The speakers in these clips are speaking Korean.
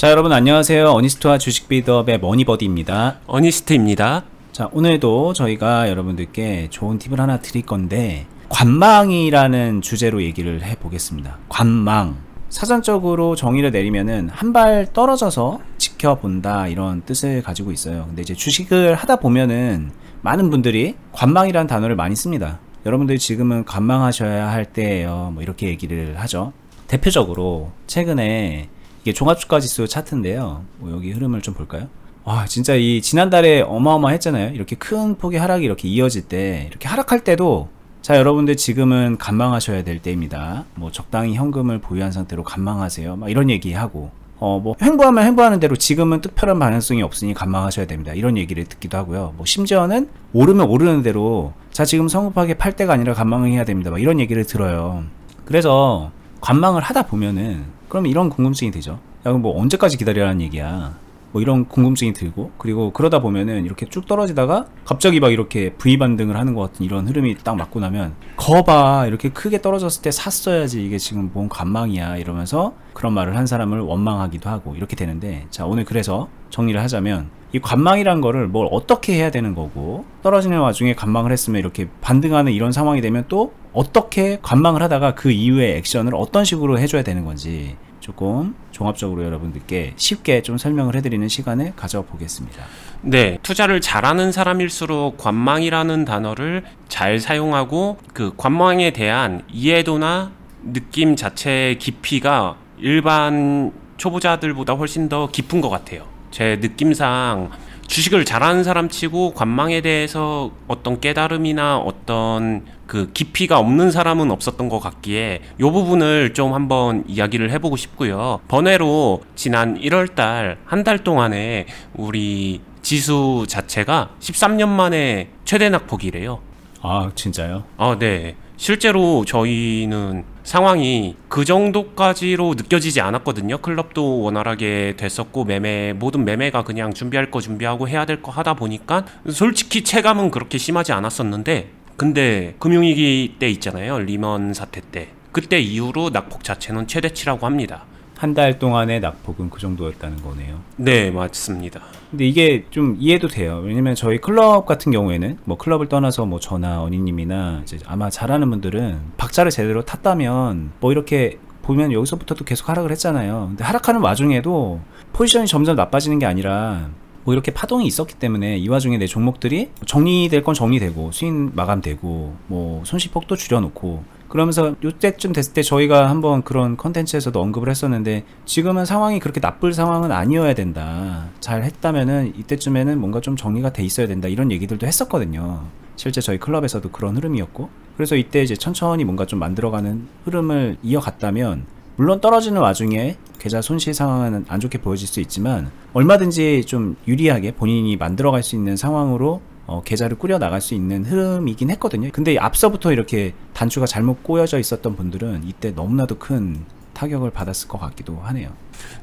자, 여러분 안녕하세요. 어니스트와 주식 빌드업의 머니버디입니다. 어니스트입니다. 자, 오늘도 저희가 여러분들께 좋은 팁을 하나 드릴 건데, 관망이라는 주제로 얘기를 해보겠습니다. 관망. 사전적으로 정의를 내리면은 한 발 떨어져서 지켜본다, 이런 뜻을 가지고 있어요. 근데 이제 주식을 하다 보면은 많은 분들이 관망이라는 단어를 많이 씁니다. 여러분들이 지금은 관망하셔야 할 때예요, 뭐 이렇게 얘기를 하죠. 대표적으로 최근에 이게 종합주가지수 차트인데요. 뭐 여기 흐름을 좀 볼까요? 와, 진짜 이 지난달에 어마어마했잖아요. 이렇게 큰 폭의 하락이 이렇게 이어질 때, 이렇게 하락할 때도, 자, 여러분들 지금은 관망하셔야 될 때입니다. 뭐 적당히 현금을 보유한 상태로 관망하세요, 막 이런 얘기하고, 뭐 횡보하면 횡보하는 대로 지금은 특별한 반응성이 없으니 관망하셔야 됩니다, 이런 얘기를 듣기도 하고요. 뭐 심지어는 오르면 오르는 대로, 자, 지금 성급하게 팔 때가 아니라 관망을 해야 됩니다, 막 이런 얘기를 들어요. 그래서 관망을 하다 보면은 그럼 이런 궁금증이 되죠. 야, 그럼 뭐 언제까지 기다리라는 얘기야, 뭐 이런 궁금증이 들고, 그리고 그러다 보면은 이렇게 쭉 떨어지다가 갑자기 막 이렇게 V 반등을 하는 것 같은 이런 흐름이 딱 맞고 나면, 거봐, 이렇게 크게 떨어졌을 때 샀어야지, 이게 지금 뭔 관망이야, 이러면서 그런 말을 한 사람을 원망하기도 하고 이렇게 되는데, 자, 오늘 그래서 정리를 하자면, 이 관망이란 거를 뭘 어떻게 해야 되는 거고, 떨어지는 와중에 관망을 했으면 이렇게 반등하는 이런 상황이 되면 또 어떻게 관망을 하다가 그 이후의 액션을 어떤 식으로 해줘야 되는 건지, 조금 종합적으로 여러분들께 쉽게 좀 설명을 해드리는 시간을 가져보겠습니다. 네, 투자를 잘하는 사람일수록 관망이라는 단어를 잘 사용하고, 그 관망에 대한 이해도나 느낌 자체의 깊이가 일반 초보자들보다 훨씬 더 깊은 것 같아요. 제 느낌상 주식을 잘하는 사람 치고 관망에 대해서 어떤 깨달음이나 어떤 그 깊이가 없는 사람은 없었던 것 같기에 이 부분을 좀 한번 이야기를 해보고 싶고요. 번외로 지난 1월달 한 달 동안에 우리 지수 자체가 13년 만에 최대 낙폭이래요. 아, 진짜요? 네. 실제로 저희는 상황이 그 정도까지로 느껴지지 않았거든요. 클럽도 원활하게 됐었고, 모든 매매가 그냥 준비할 거 준비하고 해야 될 거 하다 보니까 솔직히 체감은 그렇게 심하지 않았었는데, 근데 금융위기 때 있잖아요, 리먼 사태 때. 그때 이후로 낙폭 자체는 최대치라고 합니다. 한 달 동안의 낙폭은 그 정도였다는 거네요. 네, 맞습니다. 근데 이게 좀 이해도 돼요. 왜냐면 저희 클럽 같은 경우에는, 뭐 클럽을 떠나서 뭐 저나 어니님이나 이제 아마 잘하는 분들은 박자를 제대로 탔다면 뭐 이렇게 보면 여기서부터도 계속 하락을 했잖아요. 근데 하락하는 와중에도 포지션이 점점 나빠지는 게 아니라 뭐 이렇게 파동이 있었기 때문에 이 와중에 내 종목들이 정리될 건 정리되고, 수익 마감되고, 뭐 손실폭도 줄여놓고, 그러면서 요때쯤 됐을 때 저희가 한번 그런 컨텐츠에서도 언급을 했었는데, 지금은 상황이 그렇게 나쁠 상황은 아니어야 된다, 잘 했다면은 이때쯤에는 뭔가 좀 정리가 돼 있어야 된다, 이런 얘기들도 했었거든요. 실제 저희 클럽에서도 그런 흐름이었고, 그래서 이때 이제 천천히 뭔가 좀 만들어가는 흐름을 이어갔다면, 물론 떨어지는 와중에 계좌 손실 상황은 안 좋게 보여질 수 있지만 얼마든지 좀 유리하게 본인이 만들어갈 수 있는 상황으로 계좌를 꾸려 나갈 수 있는 흐름이긴 했거든요. 근데 앞서부터 이렇게 단추가 잘못 꼬여져 있었던 분들은 이때 너무나도 큰 타격을 받았을 것 같기도 하네요.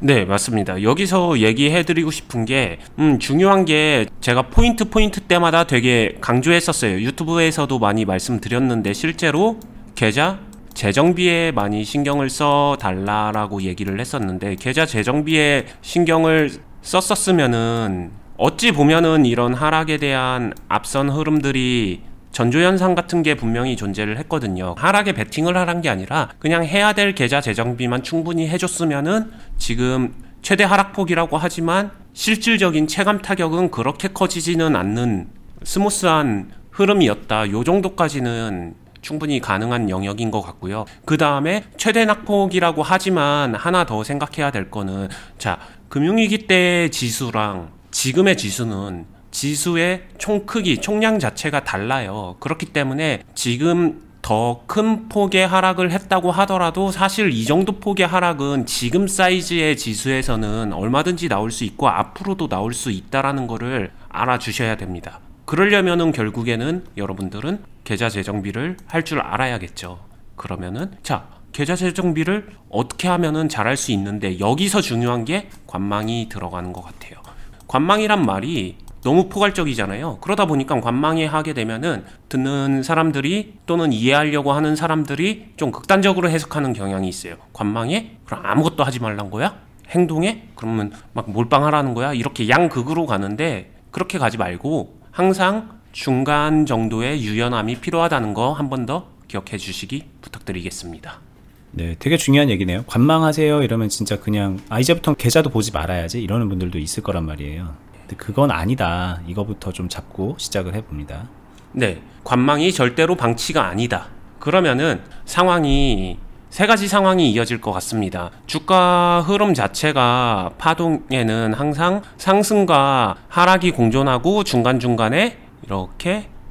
네, 맞습니다. 여기서 얘기해드리고 싶은 게 중요한 게, 제가 포인트 때마다 되게 강조했었어요. 유튜브에서도 많이 말씀드렸는데, 실제로 계좌 재정비에 많이 신경을 써달라라고 얘기를 했었는데, 계좌 재정비에 신경을 썼었으면은 어찌 보면은 이런 하락에 대한 앞선 흐름들이 전조현상 같은 게 분명히 존재를 했거든요. 하락에 베팅을 하란 게 아니라 그냥 해야 될 계좌 재정비만 충분히 해줬으면은 지금 최대 하락폭이라고 하지만 실질적인 체감 타격은 그렇게 커지지는 않는 스무스한 흐름이었다, 요 정도까지는 충분히 가능한 영역인 것 같고요. 그 다음에 최대 낙폭이라고 하지만 하나 더 생각해야 될 거는, 자, 금융위기 때 지수랑 지금의 지수는 지수의 총 크기, 총량 자체가 달라요. 그렇기 때문에 지금 더 큰 폭의 하락을 했다고 하더라도 사실 이 정도 폭의 하락은 지금 사이즈의 지수에서는 얼마든지 나올 수 있고 앞으로도 나올 수 있다라는 거를 알아주셔야 됩니다. 그러려면은 결국에는 여러분들은 계좌 재정비를 할 줄 알아야겠죠. 그러면은, 자, 계좌 재정비를 어떻게 하면은 잘할 수 있는데, 여기서 중요한 게 관망이 들어가는 것 같아요. 관망이란 말이 너무 포괄적이잖아요. 그러다 보니까 관망에 하게 되면은 듣는 사람들이 또는 이해하려고 하는 사람들이 좀 극단적으로 해석하는 경향이 있어요. 관망에? 그럼 아무것도 하지 말란 거야? 행동해? 그러면 막 몰빵하라는 거야? 이렇게 양극으로 가는데 그렇게 가지 말고 항상 중간 정도의 유연함이 필요하다는 거 한 번 더 기억해 주시기 부탁드리겠습니다. 네, 되게 중요한 얘기네요. 관망하세요 이러면 진짜 그냥 이제부터 계좌도 보지 말아야지 이러는 분들도 있을 거란 말이에요. 근데 그건 아니다. 이거부터 좀 잡고 시작을 해봅니다. 네, 관망이 절대로 방치가 아니다. 그러면은 상황이 세 가지 상황이 이어질 것 같습니다. 주가 흐름 자체가 파동에는 항상 상승과 하락이 공존하고 중간중간에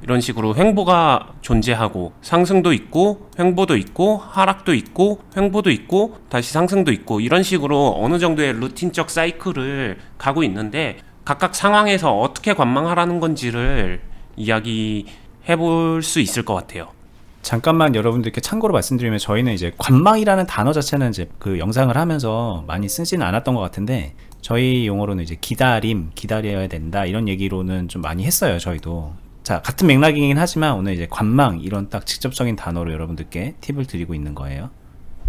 이런 식으로 횡보가 존재하고 상승도 있고 횡보도 있고 하락도 있고 횡보도 있고 다시 상승도 있고 이런 식으로 어느 정도의 루틴적 사이클을 가고 있는데 각각 상황에서 어떻게 관망하라는 건지를 이야기해 볼 수 있을 것 같아요. 잠깐만 여러분들께 참고로 말씀드리면 저희는 이제 관망이라는 단어 자체는 이제 그 영상을 하면서 많이 쓰지는 않았던 것 같은데 저희 용어로는 이제 기다려야 된다 이런 얘기로는 좀 많이 했어요. 저희도. 자, 같은 맥락이긴 하지만 오늘 이제 관망 이런 딱 직접적인 단어로 여러분들께 팁을 드리고 있는 거예요.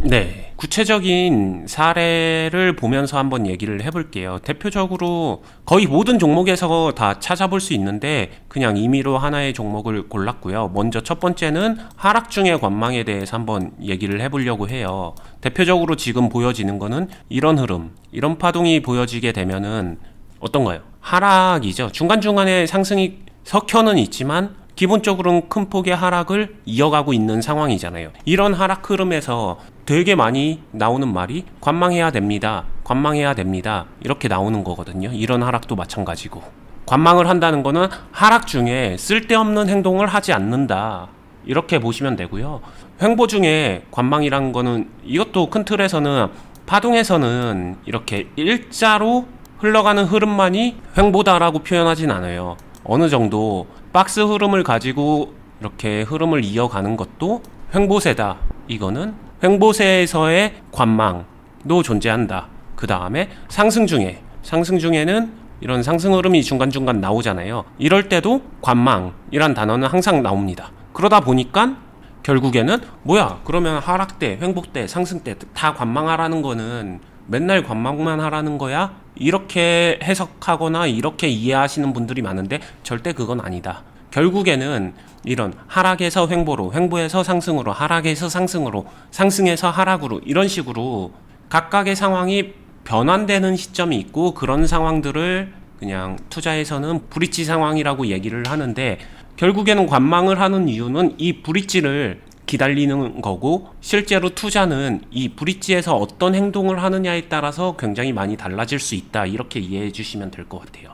네, 구체적인 사례를 보면서 한번 얘기를 해볼게요. 대표적으로 거의 모든 종목에서 다 찾아볼 수 있는데 그냥 임의로 하나의 종목을 골랐고요. 먼저 첫 번째는 하락 중의 관망에 대해서 한번 얘기를 해보려고 해요. 대표적으로 지금 보여지는 거는 이런 흐름, 이런 파동이 보여지게 되면은 어떤가요? 하락이죠. 중간중간에 상승이 석혀는 있지만 기본적으로는 큰 폭의 하락을 이어가고 있는 상황이잖아요. 이런 하락 흐름에서 되게 많이 나오는 말이 관망해야 됩니다. 관망해야 됩니다. 이렇게 나오는 거거든요. 이런 하락도 마찬가지고. 관망을 한다는 거는 하락 중에 쓸데없는 행동을 하지 않는다. 이렇게 보시면 되고요. 횡보 중에 관망이라는 거는 이것도 큰 틀에서는 파동에서는 이렇게 일자로 흘러가는 흐름만이 횡보다라고 표현하진 않아요. 어느 정도 박스 흐름을 가지고 이렇게 흐름을 이어가는 것도 횡보세다. 이거는 횡보세에서의 관망도 존재한다. 그 다음에 상승 중에는 이런 상승 흐름이 중간중간 나오잖아요. 이럴 때도 관망이란 단어는 항상 나옵니다. 그러다 보니까 결국에는 뭐야 그러면 하락 때, 횡보 때, 상승 때 다 관망하라는 거는 맨날 관망만 하라는 거야? 이렇게 해석하거나 이렇게 이해하시는 분들이 많은데 절대 그건 아니다. 결국에는 이런 하락에서 횡보로, 횡보에서 상승으로, 하락에서 상승으로, 상승에서 하락으로 이런 식으로 각각의 상황이 변환되는 시점이 있고 그런 상황들을 그냥 투자에서는 브릿지 상황이라고 얘기를 하는데 결국에는 관망을 하는 이유는 이 브릿지를 기다리는 거고 실제로 투자는 이 브릿지에서 어떤 행동을 하느냐에 따라서 굉장히 많이 달라질 수 있다. 이렇게 이해해 주시면 될 것 같아요.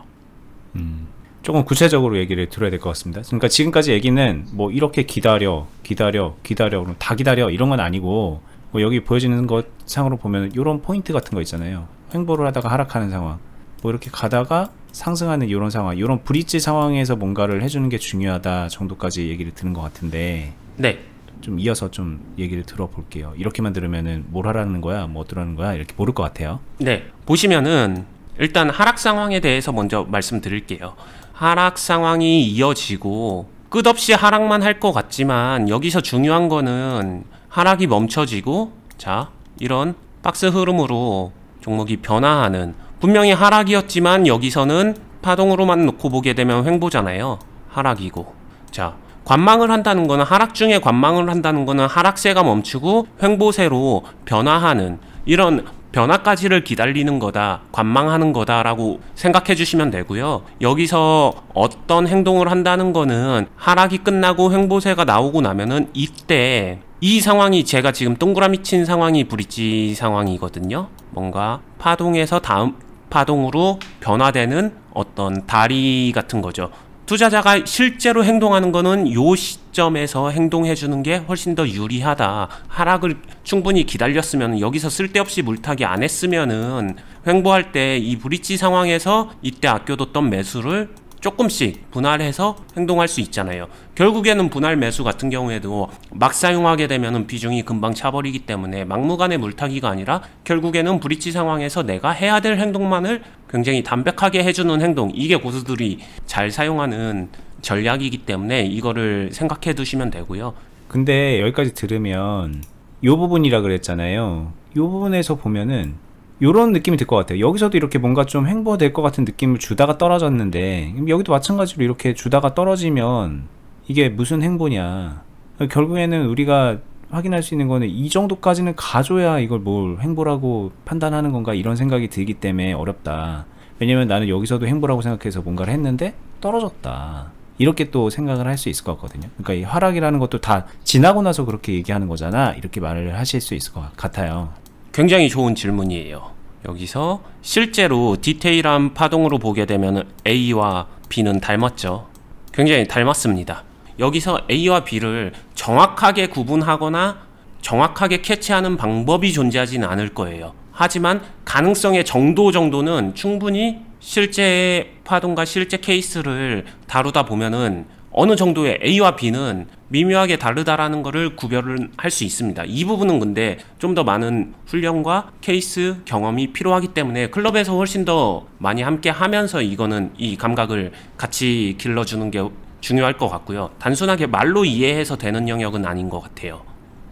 조금 구체적으로 얘기를 들어야 될 것 같습니다. 그러니까 지금까지 얘기는 뭐 이렇게 기다려 그럼 다 기다려 이런 건 아니고 뭐 여기 보여지는 것 상으로 보면 이런 포인트 같은 거 있잖아요. 횡보를 하다가 하락하는 상황, 뭐 이렇게 가다가 상승하는 이런 상황, 이런 브릿지 상황에서 뭔가를 해주는 게 중요하다 정도까지 얘기를 드는 것 같은데 네. 좀 이어서 좀 얘기를 들어볼게요. 이렇게만 들으면은 뭘 하라는 거야, 뭐 어쩌라는 거야 이렇게 모를 것 같아요. 네, 보시면은 일단 하락 상황에 대해서 먼저 말씀드릴게요. 하락 상황이 이어지고 끝없이 하락만 할 것 같지만 여기서 중요한 거는 하락이 멈춰지고 자 이런 박스 흐름으로 종목이 변화하는 분명히 하락이었지만 여기서는 파동으로만 놓고 보게 되면 횡보잖아요. 하락이고 자 관망을 한다는 거는 하락 중에 관망을 한다는 거는 하락세가 멈추고 횡보세로 변화하는 이런 변화까지를 기다리는 거다, 관망하는 거다라고 생각해 주시면 되고요. 여기서 어떤 행동을 한다는 거는 하락이 끝나고 횡보세가 나오고 나면은 이때 이 상황이 제가 지금 동그라미 친 상황이 브릿지 상황이거든요. 뭔가 파동에서 다음 파동으로 변화되는 어떤 다리 같은 거죠. 투자자가 실제로 행동하는 거는 요 시점에서 행동해주는 게 훨씬 더 유리하다. 하락을 충분히 기다렸으면 여기서 쓸데없이 물타기 안 했으면은 횡보할 때 이 브릿지 상황에서 이때 아껴뒀던 매수를 조금씩 분할해서 행동할 수 있잖아요. 결국에는 분할 매수 같은 경우에도 막 사용하게 되면 비중이 금방 차버리기 때문에 막무가내 물타기가 아니라 결국에는 브릿지 상황에서 내가 해야 될 행동만을 굉장히 담백하게 해주는 행동, 이게 고수들이 잘 사용하는 전략이기 때문에 이거를 생각해 두시면 되고요. 근데 여기까지 들으면 요 부분이라 그랬잖아요. 요 부분에서 보면은 요런 느낌이 들 것 같아요. 여기서도 이렇게 뭔가 좀 횡보될 것 같은 느낌을 주다가 떨어졌는데, 여기도 마찬가지로 이렇게 주다가 떨어지면 이게 무슨 행보냐. 결국에는 우리가 확인할 수 있는 거는 이 정도까지는 가줘야 이걸 뭘 행보라고 판단하는 건가, 이런 생각이 들기 때문에 어렵다. 왜냐면 나는 여기서도 행보라고 생각해서 뭔가를 했는데 떨어졌다, 이렇게 또 생각을 할 수 있을 것 같거든요. 그러니까 이 하락이라는 것도 다 지나고 나서 그렇게 얘기하는 거잖아, 이렇게 말을 하실 수 있을 것 같아요. 굉장히 좋은 질문이에요. 여기서 실제로 디테일한 파동으로 보게 되면 A와 B는 닮았죠. 굉장히 닮았습니다. 여기서 A와 B를 정확하게 구분하거나 정확하게 캐치하는 방법이 존재하지는 않을 거예요. 하지만 가능성의 정도는 충분히 실제 파동과 실제 케이스를 다루다 보면은 어느 정도의 A와 B는 미묘하게 다르다라는 것을 구별을 할 수 있습니다. 이 부분은 근데 좀 더 많은 훈련과 케이스 경험이 필요하기 때문에 클럽에서 훨씬 더 많이 함께 하면서 이거는 이 감각을 같이 길러주는 게 중요할 것 같고요. 단순하게 말로 이해해서 되는 영역은 아닌 것 같아요.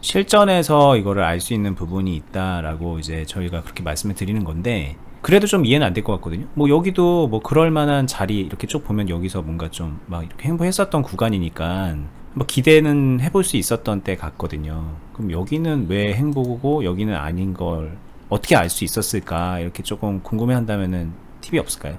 실전에서 이거를 알 수 있는 부분이 있다라고 이제 저희가 그렇게 말씀을 드리는 건데, 그래도 좀 이해는 안 될 것 같거든요. 뭐 여기도 뭐 그럴 만한 자리 이렇게 쭉 보면 여기서 뭔가 좀 막 이렇게 행보했었던 구간이니까 뭐 기대는 해볼 수 있었던 때 같거든요. 그럼 여기는 왜 행보고 여기는 아닌 걸 어떻게 알 수 있었을까, 이렇게 조금 궁금해한다면은 팁이 없을까요?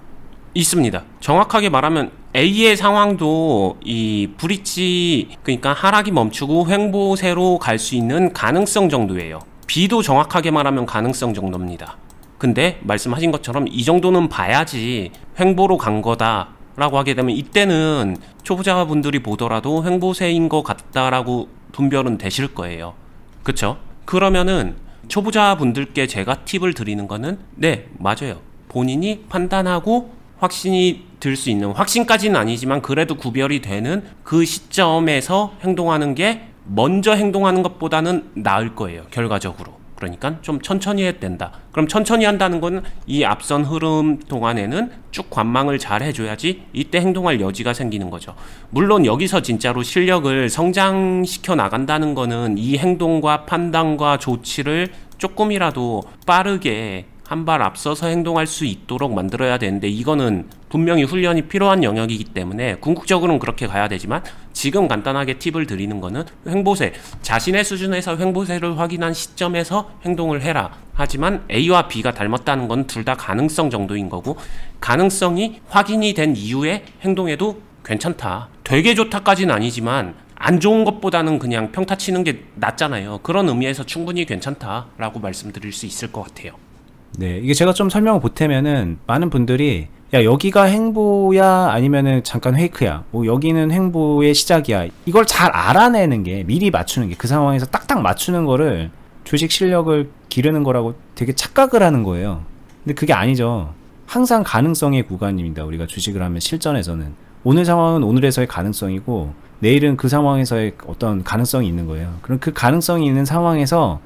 있습니다. 정확하게 말하면 A의 상황도 이 브릿지, 그러니까 하락이 멈추고 횡보세로 갈 수 있는 가능성 정도예요. B도 정확하게 말하면 가능성 정도입니다. 근데 말씀하신 것처럼 이 정도는 봐야지 횡보로 간 거다 라고 하게 되면 이때는 초보자분들이 보더라도 횡보세인 것 같다라고 분별은 되실 거예요. 그쵸? 그러면은 초보자분들께 제가 팁을 드리는 거는, 네, 맞아요. 본인이 판단하고 확신이 들 수 있는, 확신까지는 아니지만 그래도 구별이 되는 그 시점에서 행동하는 게 먼저 행동하는 것보다는 나을 거예요, 결과적으로. 그러니까 좀 천천히 해야 된다. 그럼 천천히 한다는 건 이 앞선 흐름 동안에는 쭉 관망을 잘 해줘야지 이때 행동할 여지가 생기는 거죠. 물론 여기서 진짜로 실력을 성장시켜 나간다는 거는 이 행동과 판단과 조치를 조금이라도 빠르게 한 발 앞서서 행동할 수 있도록 만들어야 되는데, 이거는 분명히 훈련이 필요한 영역이기 때문에 궁극적으로는 그렇게 가야 되지만, 지금 간단하게 팁을 드리는 거는 횡보세, 자신의 수준에서 횡보세를 확인한 시점에서 행동을 해라. 하지만 A와 B가 닮았다는 건 둘 다 가능성 정도인 거고, 가능성이 확인이 된 이후에 행동해도 괜찮다, 되게 좋다까지는 아니지만 안 좋은 것보다는 그냥 평타 치는 게 낫잖아요. 그런 의미에서 충분히 괜찮다라고 말씀드릴 수 있을 것 같아요. 네, 이게 제가 좀 설명을 보태면은 많은 분들이 야 여기가 행보야 아니면은 잠깐 페이크야, 뭐 여기는 행보의 시작이야, 이걸 잘 알아내는 게, 미리 맞추는 게, 그 상황에서 딱딱 맞추는 거를 주식 실력을 기르는 거라고 되게 착각을 하는 거예요. 근데 그게 아니죠. 항상 가능성의 구간입니다. 우리가 주식을 하면 실전에서는 오늘 상황은 오늘에서의 가능성이고 내일은 그 상황에서의 어떤 가능성이 있는 거예요. 그럼 그 가능성이 있는 상황에서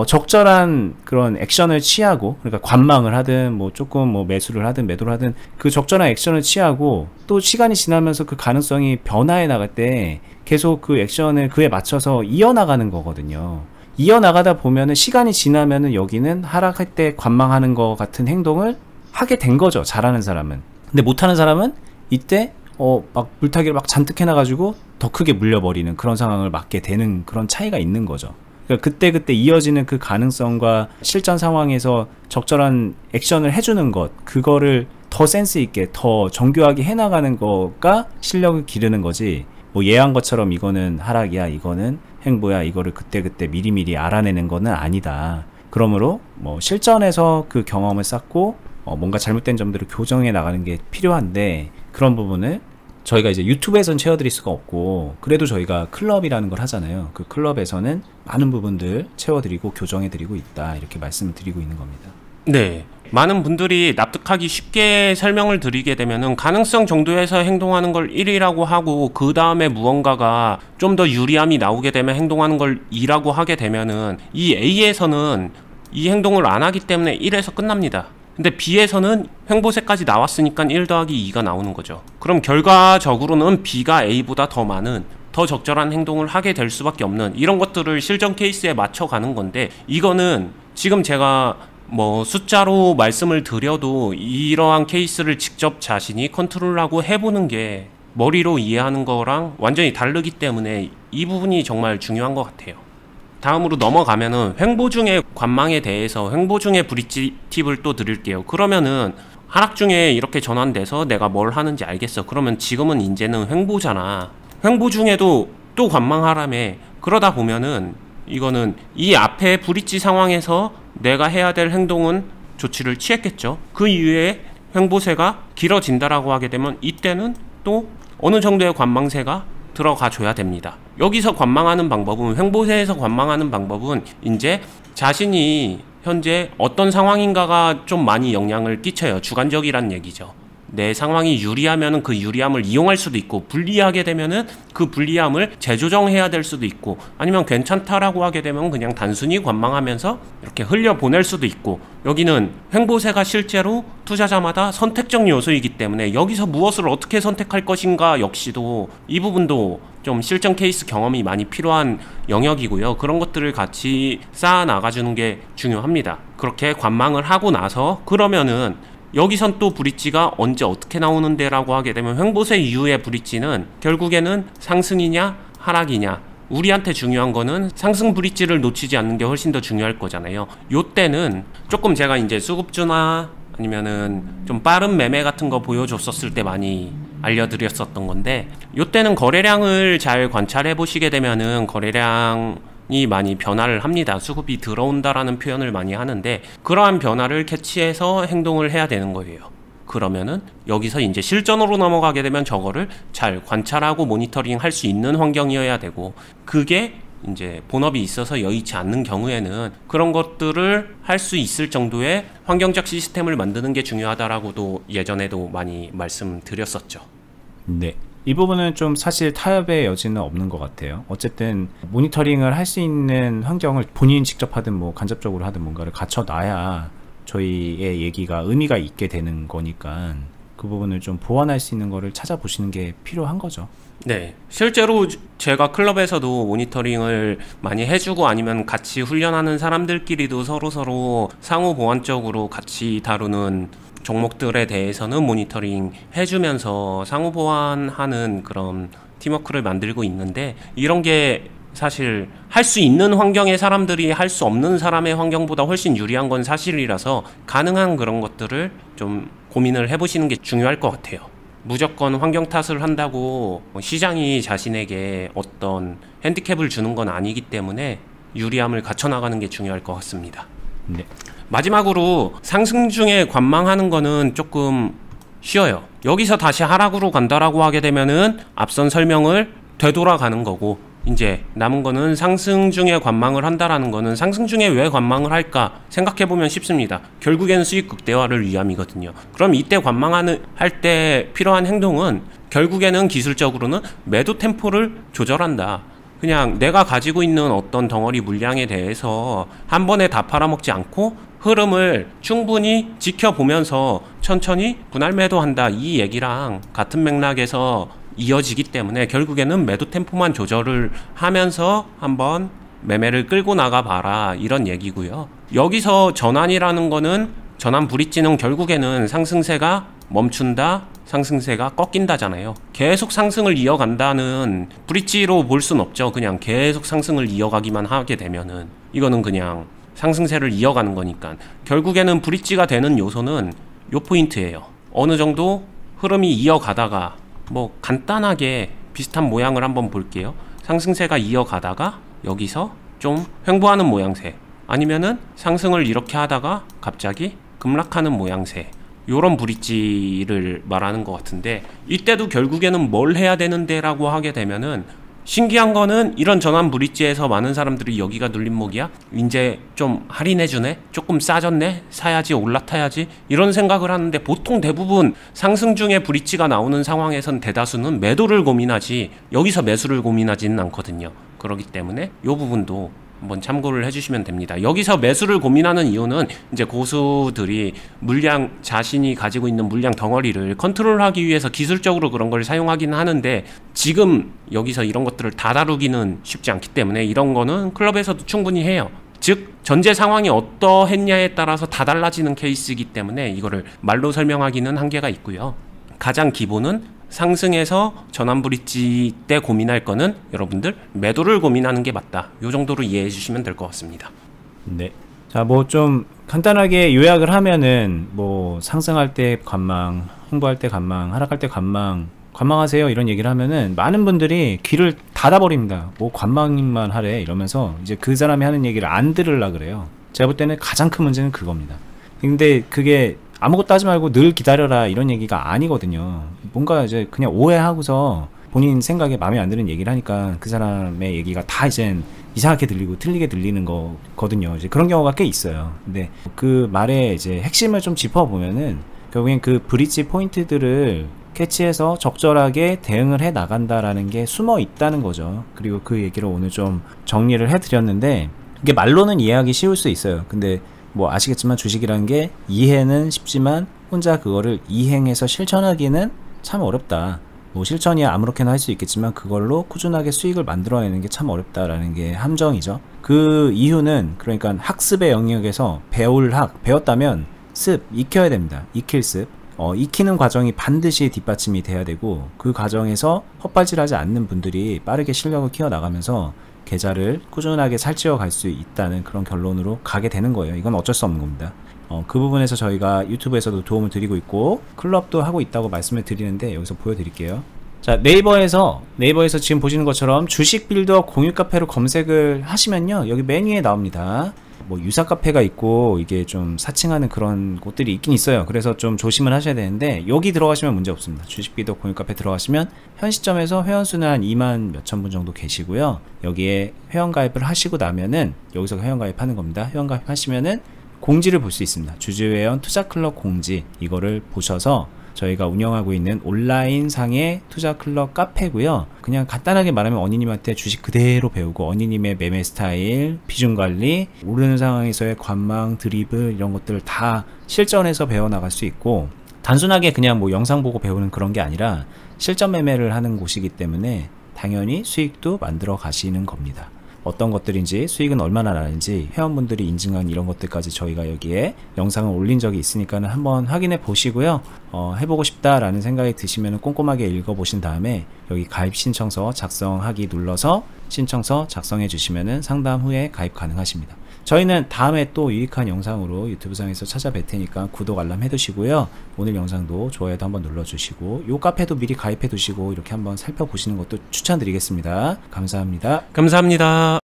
적절한 그런 액션을 취하고, 그러니까 관망을 하든 뭐 조금 뭐 매수를 하든 매도를 하든 그 적절한 액션을 취하고, 또 시간이 지나면서 그 가능성이 변화해 나갈 때 계속 그 액션을 그에 맞춰서 이어나가는 거거든요. 이어나가다 보면은 시간이 지나면은 여기는 하락할 때 관망하는 거 같은 행동을 하게 된 거죠, 잘하는 사람은. 근데 못하는 사람은 이때 막 물타기를 막 잔뜩 해놔가지고 더 크게 물려버리는 그런 상황을 맞게 되는 그런 차이가 있는 거죠. 그러니까 그때 이어지는 그 가능성과 실전 상황에서 적절한 액션을 해주는 것, 그거를 더 센스 있게 더 정교하게 해나가는 거가 실력을 기르는 거지, 뭐 예한 것처럼 이거는 하락이야, 이거는 행보야, 이거를 그때 미리미리 알아내는 거는 아니다. 그러므로 뭐 실전에서 그 경험을 쌓고 뭔가 잘못된 점들을 교정해 나가는 게 필요한데, 그런 부분을 저희가 이제 유튜브에선 채워드릴 수가 없고, 그래도 저희가 클럽이라는 걸 하잖아요. 그 클럽에서는 많은 부분들 채워드리고 교정해드리고 있다, 이렇게 말씀을 드리고 있는 겁니다. 네, 많은 분들이 납득하기 쉽게 설명을 드리게 되면은 가능성 정도에서 행동하는 걸 1이라고 하고, 그 다음에 무언가가 좀 더 유리함이 나오게 되면 행동하는 걸 2라고 하게 되면은 이 A에서는 이 행동을 안 하기 때문에 1에서 끝납니다. 근데 B에서는 횡보세까지 나왔으니까 1 더하기 2가 나오는 거죠. 그럼 결과적으로는 B가 A보다 더 많은, 더 적절한 행동을 하게 될 수밖에 없는, 이런 것들을 실전 케이스에 맞춰가는 건데, 이거는 지금 제가 뭐 숫자로 말씀을 드려도 이러한 케이스를 직접 자신이 컨트롤하고 해보는 게 머리로 이해하는 거랑 완전히 다르기 때문에 이 부분이 정말 중요한 것 같아요. 다음으로 넘어가면은 횡보 중의 관망에 대해서 횡보 중의 브릿지 팁을 또 드릴게요. 그러면은 하락 중에 이렇게 전환돼서 내가 뭘 하는지 알겠어. 그러면 지금은 이제는 횡보잖아. 횡보 중에도 또 관망하라며. 그러다 보면은 이거는 이 앞에 브릿지 상황에서 내가 해야 될 행동은 조치를 취했겠죠. 그 이후에 횡보세가 길어진다라고 하게 되면 이때는 또 어느 정도의 관망세가 들어가 줘야 됩니다. 여기서 관망하는 방법은, 횡보세에서 관망하는 방법은 이제 자신이 현재 어떤 상황인가가 좀 많이 영향을 끼쳐요. 주관적이란 얘기죠. 내 상황이 유리하면 그 유리함을 이용할 수도 있고, 불리하게 되면은 그 불리함을 재조정해야 될 수도 있고, 아니면 괜찮다라고 하게 되면 그냥 단순히 관망하면서 이렇게 흘려보낼 수도 있고, 여기는 횡보세가 실제로 투자자마다 선택적 요소이기 때문에 여기서 무엇을 어떻게 선택할 것인가 역시도 이 부분도 좀 실전 케이스 경험이 많이 필요한 영역이고요. 그런 것들을 같이 쌓아 나가주는 게 중요합니다. 그렇게 관망을 하고 나서 그러면은 여기선 또 브릿지가 언제 어떻게 나오는데 라고 하게 되면 횡보세 이후의 브릿지는 결국에는 상승이냐 하락이냐, 우리한테 중요한 거는 상승 브릿지를 놓치지 않는 게 훨씬 더 중요할 거잖아요. 요때는 조금 제가 이제 수급주나 아니면은 좀 빠른 매매 같은 거 보여줬었을 때 많이 알려드렸었던 건데, 요때는 거래량을 잘 관찰해 보시게 되면은 거래량이 많이 변화를 합니다. 수급이 들어온다라는 표현을 많이 하는데, 그러한 변화를 캐치해서 행동을 해야 되는 거예요. 그러면은 여기서 이제 실전으로 넘어가게 되면 저거를 잘 관찰하고 모니터링 할 수 있는 환경이어야 되고, 그게 이제 본업이 있어서 여의치 않는 경우에는 그런 것들을 할 수 있을 정도의 환경적 시스템을 만드는 게 중요하다라고도 예전에도 많이 말씀드렸었죠. 네. 이 부분은 좀 사실 타협의 여지는 없는 것 같아요. 어쨌든 모니터링을 할 수 있는 환경을 본인이 직접 하든 뭐 간접적으로 하든 뭔가를 갖춰놔야 저희의 얘기가 의미가 있게 되는 거니까 그 부분을 좀 보완할 수 있는 거를 찾아보시는 게 필요한 거죠. 네, 실제로 제가 클럽에서도 모니터링을 많이 해주고 아니면 같이 훈련하는 사람들끼리도 서로 상호 보완적으로 같이 다루는 종목들에 대해서는 모니터링 해주면서 상호 보완하는 그런 팀워크를 만들고 있는데, 이런 게 사실 할 수 있는 환경의 사람들이 할 수 없는 사람의 환경보다 훨씬 유리한 건 사실이라서 가능한 그런 것들을 좀 고민을 해보시는 게 중요할 것 같아요. 무조건 환경 탓을 한다고 시장이 자신에게 어떤 핸디캡을 주는 건 아니기 때문에 유리함을 갖춰나가는 게 중요할 것 같습니다. 네. 마지막으로 상승 중에 관망하는 거는 조금 쉬워요. 여기서 다시 하락으로 간다라고 하게 되면은 앞선 설명을 되돌아가는 거고, 이제 남은 거는 상승 중에 관망을 한다라는 거는 상승 중에 왜 관망을 할까 생각해보면 쉽습니다. 결국에는 수익 극대화를 위함이거든요. 그럼 이때 관망하는 할 때 필요한 행동은 결국에는 기술적으로는 매도 템포를 조절한다. 그냥 내가 가지고 있는 어떤 덩어리 물량에 대해서 한 번에 다 팔아먹지 않고 흐름을 충분히 지켜보면서 천천히 분할 매도한다, 이 얘기랑 같은 맥락에서 이어지기 때문에 결국에는 매도 템포만 조절을 하면서 한번 매매를 끌고 나가 봐라, 이런 얘기고요. 여기서 전환이라는 거는, 전환 브릿지는 결국에는 상승세가 멈춘다, 상승세가 꺾인다잖아요. 계속 상승을 이어간다는 브릿지로 볼 순 없죠. 그냥 계속 상승을 이어가기만 하게 되면은 이거는 그냥 상승세를 이어가는 거니까. 결국에는 브릿지가 되는 요소는 요 포인트예요. 어느 정도 흐름이 이어가다가 뭐 간단하게 비슷한 모양을 한번 볼게요. 상승세가 이어가다가 여기서 좀 횡보하는 모양새, 아니면은 상승을 이렇게 하다가 갑자기 급락하는 모양새, 요런 브릿지를 말하는 것 같은데, 이때도 결국에는 뭘 해야 되는데 라고 하게 되면은, 신기한 거는 이런 전환 브릿지에서 많은 사람들이 여기가 눌림목이야? 이제 좀 할인해주네? 조금 싸졌네? 사야지, 올라타야지? 이런 생각을 하는데, 보통 대부분 상승 중에 브릿지가 나오는 상황에선 대다수는 매도를 고민하지 여기서 매수를 고민하지는 않거든요. 그렇기 때문에 이 부분도 한번 참고를 해주시면 됩니다. 여기서 매수를 고민하는 이유는 이제 고수들이 물량, 자신이 가지고 있는 물량 덩어리를 컨트롤하기 위해서 기술적으로 그런 걸 사용하긴 하는데, 지금 여기서 이런 것들을 다 다루기는 쉽지 않기 때문에 이런 거는 클럽에서도 충분히 해요. 즉 전제 상황이 어떠했냐에 따라서 다 달라지는 케이스이기 때문에 이거를 말로 설명하기는 한계가 있고요. 가장 기본은 상승해서 전환 브릿지 때 고민할 거는 여러분들 매도를 고민하는 게 맞다. 이 정도로 이해해 주시면 될 것 같습니다. 네. 자, 뭐 좀 간단하게 요약을 하면은 뭐 상승할 때 관망, 홍보할 때 관망, 하락할 때 관망, 관망하세요 이런 얘기를 하면은 많은 분들이 귀를 닫아버립니다. 뭐 관망만 하래 이러면서 이제 그 사람이 하는 얘기를 안 들으려 그래요. 제가 볼 때는 가장 큰 문제는 그겁니다. 근데 그게 아무것도 하지 말고 늘 기다려라 이런 얘기가 아니거든요. 뭔가 이제 그냥 오해하고서 본인 생각에 마음에 안 드는 얘기를 하니까 그 사람의 얘기가 다 이젠 이상하게 들리고 틀리게 들리는 거거든요. 이제 그런 경우가 꽤 있어요. 근데 그 말의 이제 핵심을 좀 짚어보면은 결국엔 그 브릿지 포인트들을 캐치해서 적절하게 대응을 해 나간다라는 게 숨어 있다는 거죠. 그리고 그 얘기를 오늘 좀 정리를 해 드렸는데 이게 말로는 이해하기 쉬울 수 있어요. 근데 뭐 아시겠지만 주식이라는 게 이해는 쉽지만 혼자 그거를 이행해서 실천하기는 참 어렵다. 뭐 실천이야 아무렇게나 할 수 있겠지만 그걸로 꾸준하게 수익을 만들어내는 게 참 어렵다라는 게 함정이죠. 그 이유는 그러니까 학습의 영역에서 배웠다면 습, 익혀야 됩니다. 익힐 습. 익히는 과정이 반드시 뒷받침이 돼야 되고 그 과정에서 헛발질하지 않는 분들이 빠르게 실력을 키워나가면서 계좌를 꾸준하게 살찌워 갈 수 있다는 그런 결론으로 가게 되는 거예요. 이건 어쩔 수 없는 겁니다. 그 부분에서 저희가 유튜브에서도 도움을 드리고 있고 클럽도 하고 있다고 말씀을 드리는데 여기서 보여드릴게요. 자, 네이버에서 지금 보시는 것처럼 주식 빌더 공유 카페로 검색을 하시면요 여기 메뉴에 나옵니다. 뭐 유사 카페가 있고 이게 좀 사칭하는 그런 곳들이 있긴 있어요. 그래서 좀 조심을 하셔야 되는데 여기 들어가시면 문제 없습니다. 주식 빌더 공유 카페 들어가시면 현 시점에서 회원수는 한 2만 몇천 분 정도 계시고요. 여기에 회원 가입을 하시고 나면은 여기서 회원 가입하는 겁니다. 회원 가입하시면은 공지를 볼 수 있습니다. 주주회원 투자클럽 공지 이거를 보셔서 저희가 운영하고 있는 온라인 상의 투자클럽 카페고요. 그냥 간단하게 말하면 언니님한테 주식 그대로 배우고 언니님의 매매 스타일, 비중관리, 오르는 상황에서의 관망, 드리블 이런 것들을 다 실전에서 배워나갈 수 있고 단순하게 그냥 뭐 영상 보고 배우는 그런 게 아니라 실전 매매를 하는 곳이기 때문에 당연히 수익도 만들어 가시는 겁니다. 어떤 것들인지 수익은 얼마나 나는지 회원분들이 인증한 이런 것들까지 저희가 여기에 영상을 올린 적이 있으니까 한번 확인해 보시고요. 해보고 싶다라는 생각이 드시면 꼼꼼하게 읽어보신 다음에 여기 가입 신청서 작성하기 눌러서 신청서 작성해 주시면 상담 후에 가입 가능하십니다. 저희는 다음에 또 유익한 영상으로 유튜브상에서 찾아뵐 테니까 구독 알람 해두시고요. 오늘 영상도 좋아요도 한번 눌러주시고 요 카페도 미리 가입해 두시고 이렇게 한번 살펴보시는 것도 추천드리겠습니다. 감사합니다. 감사합니다.